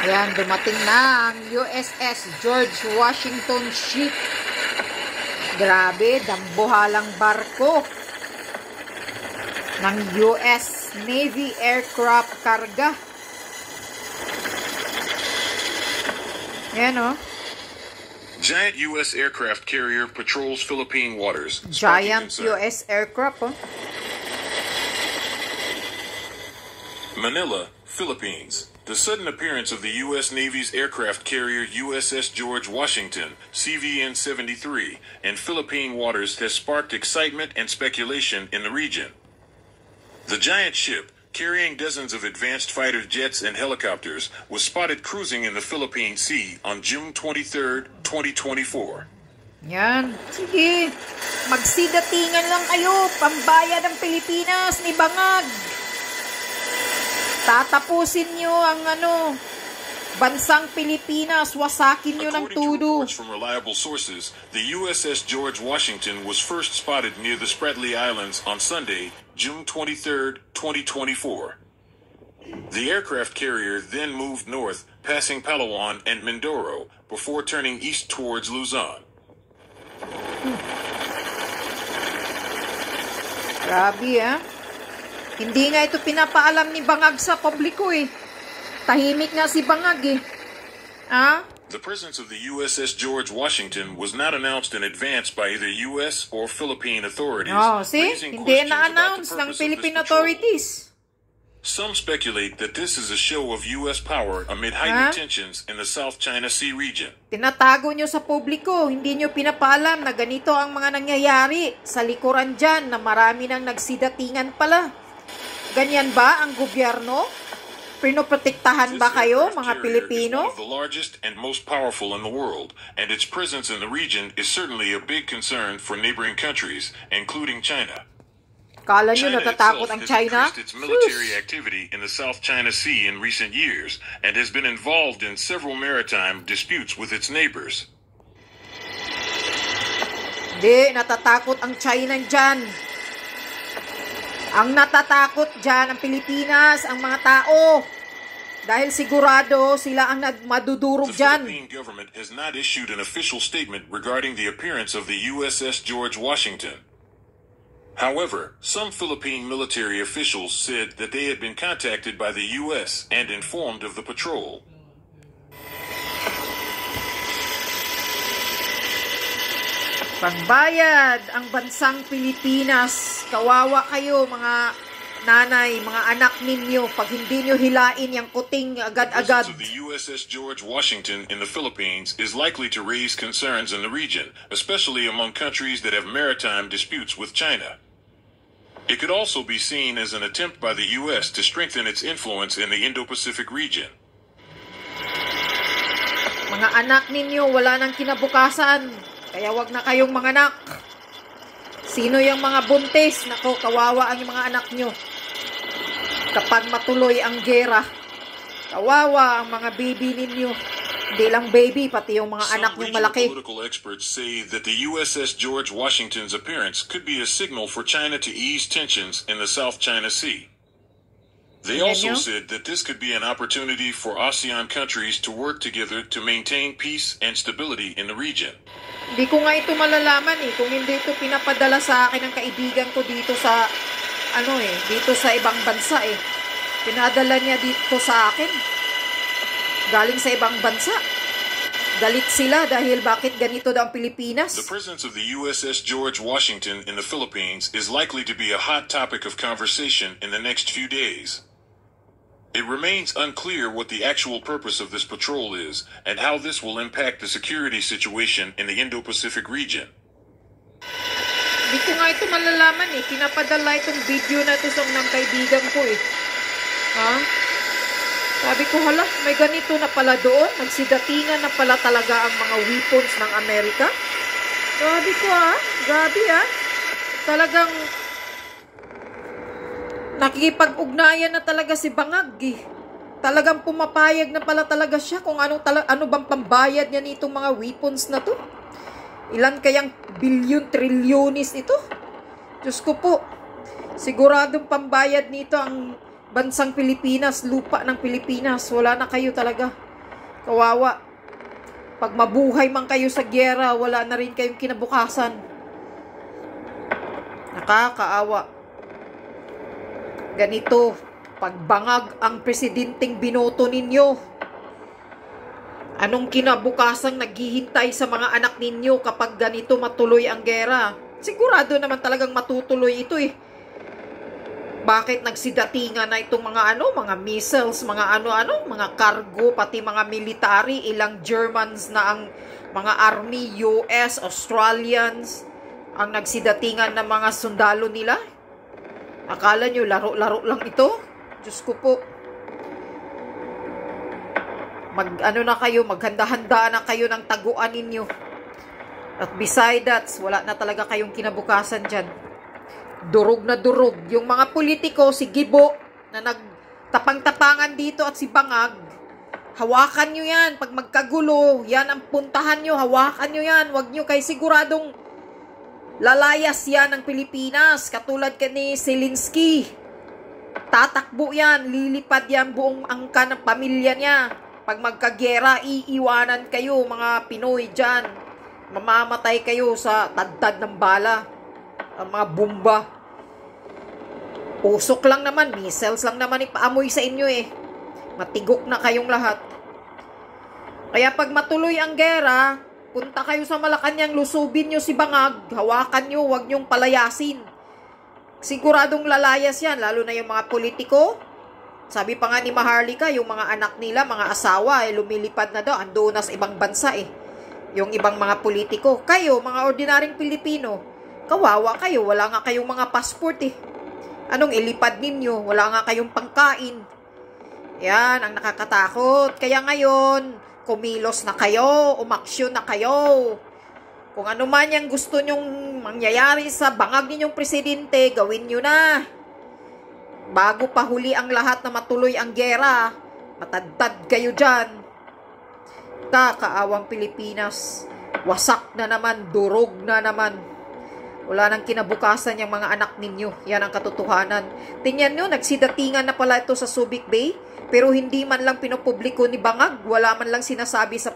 Ayan, dumating na ang USS George Washington ship. Grabe, dambuhalang barko ng US Navy aircraft karga. Ayan, oh. Giant U.S. aircraft carrier patrols Philippine waters. Giant U.S. aircraft, oh. Manila, Philippines. The sudden appearance of the U.S. Navy's aircraft carrier USS George Washington, CVN-73, in Philippine waters has sparked excitement and speculation in the region. The giant ship, carrying dozens of advanced fighter jets and helicopters, was spotted cruising in the Philippine Sea on June 23, 2024. Yan. Sige. Magsidatingan lang kayo. Pambayad ng Pilipinas ni Bangag. Tatapusin nyo ang bansang Pilipinas. Wasakin nyo ng According to tudo. reports from reliable sources, the USS George Washington was first spotted near the Spratly Islands on Sunday, June 23, 2024. The aircraft carrier then moved north, passing Palawan and Mindoro, before turning east towards Luzon. Grabe, ah. Hindi nga ito pinapaalam ni Bangag sa publiko, eh. Tahimik nga si Bangag, eh. Ah? The presence of the USS George Washington was not announced in advance by either U.S. or Philippine authorities. Oh, see? raising Hindi questions na-announce about ng the purpose of Philippine this patrol. authorities. Some speculate that this is a show of U.S. power amid heightened tensions in the South China Sea region. Tinatago nyo sa publiko, hindi nyo pinapaalam na ganito ang mga nangyayari sa likuran dyan na marami nang nagsidatingan pala. Ganyan ba ang gobyerno? Pinoprotektahan ba kayo, mga Pilipino? This aircraft carrier is one of the largest and most powerful in the world, and its presence in the region is certainly a big concern for neighboring countries, including China. Kala nyo China natatakot itself ang has China? increased its military activity in the South China Sea in recent years and has been involved in several maritime disputes with its neighbors. Hindi, natatakot ang China dyan. Ang natatakot dyan, ang Pilipinas, ang mga tao. Dahil sigurado sila ang madudurog The dyan. Philippine government has not issued an official statement regarding the appearance of the USS George Washington. However, some Philippine military officials said that they had been contacted by the U.S. and informed of the patrol. Pagbayad ang bansang Pilipinas. Kawawa kayo, mga nanay, mga anak ninyo, pag hindi nyo hilain yung kuting The agad-agad. presence of the USS George Washington in the Philippines is likely to raise concerns in the region, especially among countries that have maritime disputes with China. It could also be seen as an attempt by the U.S. to strengthen its influence in the Indo-Pacific region. Mga anak ninyo, wala nang kinabukasan. Kaya wag na kayong manganak. Sino yung mga buntis? Nako, kawawa ang mga anak nyo. Kapag matuloy ang gera, kawawa ang mga baby ninyo. Hindi lang baby, pati yung mga anak Some nyong regional malaki. political experts say that the USS George Washington's appearance could be a signal for China to ease tensions in the South China Sea. They also said that this could be an opportunity for ASEAN countries to work together to maintain peace and stability in the region. Hindi ko nga ito malalaman eh, kung hindi ito pinapadala sa akin ng kaibigan ko dito sa, dito sa ibang bansa eh. Pinadala niya dito sa akin. Galing sa ibang bansa. Galit sila dahil bakit ganito daw ang Pilipinas. The presence of the USS George Washington in the Philippines is likely to be a hot topic of conversation in the next few days. It remains unclear what the actual purpose of this patrol is and how this will impact the security situation in the Indo-Pacific region. Hindi ko nga ito malalaman eh. Pinapadala itong video na ito sa ng kaibigan ko eh. Ha? Sabi ko, hala, may ganito na pala doon. Nagsidatingan na pala talaga ang mga weapons ng Amerika. Sabi ko grabe Talagang nakikipag-ugnayan na talaga si Bangag eh. Talagang pumapayag na pala talaga siya kung ano bang pambayad niya nitong mga weapons na to. Ilan kayang bilyon, trilyonis ito? Diyos ko po, siguradong pambayad nito ang bansang Pilipinas, lupa ng Pilipinas. Wala na kayo talaga. Kawawa. Pag mabuhay man kayo sa gyera, wala na rin kayong kinabukasan. Nakakaawa. Ganito, pagbangag ang presidenteng binoto ninyo. Anong kinabukasan naghihintay sa mga anak ninyo kapag ganito matuloy ang gera? Sigurado naman talagang matutuloy ito eh. Bakit nagsidatingan na itong mga mga missiles, mga mga cargo, pati mga military, ilang Germans na ang mga army, US, Australians, ang nagsidatingan ng mga sundalo nila? Akala nyo laro-laro lang ito? Diyos ko po. Maghanda-handa na kayo ng taguan ninyo. At beside that, wala na talaga kayong kinabukasan dyan. Durog na durog. Yung mga politiko, si Gibo, na nagtapang-tapangan dito at si Bangag, hawakan nyo yan. Pag magkagulo, yan ang puntahan nyo, hawakan nyo yan. Huwag nyo kay siguradong lalayas yan ng Pilipinas. Katulad ka ni Zelensky. Tatakbo yan, lilipad yan buong angka ng pamilya niya. Pag magkagera, iiwanan kayo mga Pinoy dyan. Mamamatay kayo sa tadtad ng bala. Ang mga bomba. Usok lang naman, missiles lang naman ipaamoy sa inyo eh. Matigok na kayong lahat. Kaya pag matuloy ang gera, punta kayo sa Malacanang, lusubin nyo si Bangag, hawakan nyo, huwag nyong palayasin. Siguradong lalayas yan, lalo na yung mga politiko. Sabi pa nga ni Maharlika, yung mga anak nila, mga asawa, lumilipad na daw, ando na sa ibang bansa eh. Yung ibang mga politiko. Kayo, mga ordinaryong Pilipino, kawawa kayo, wala nga kayong mga passport eh. Anong ilipad ninyo? Wala nga kayong pangkain. Yan, ang nakakatakot. Kaya ngayon, kumilos na kayo, umaksyon na kayo. Kung ano man yung gusto nyong mangyayari sa bangag ninyong presidente, gawin nyo na. Bago pa huli ang lahat na matuloy ang gera, matadtad kayo dyan. Kakaawang Pilipinas. Wasak na naman, durog na naman. Wala nang kinabukasan yung mga anak ninyo. Yan ang katotohanan. Tingnan nyo, nagsidatingan na pala ito sa Subic Bay, pero hindi man lang pinopubliko ni Bangag. Wala man lang sinasabi sa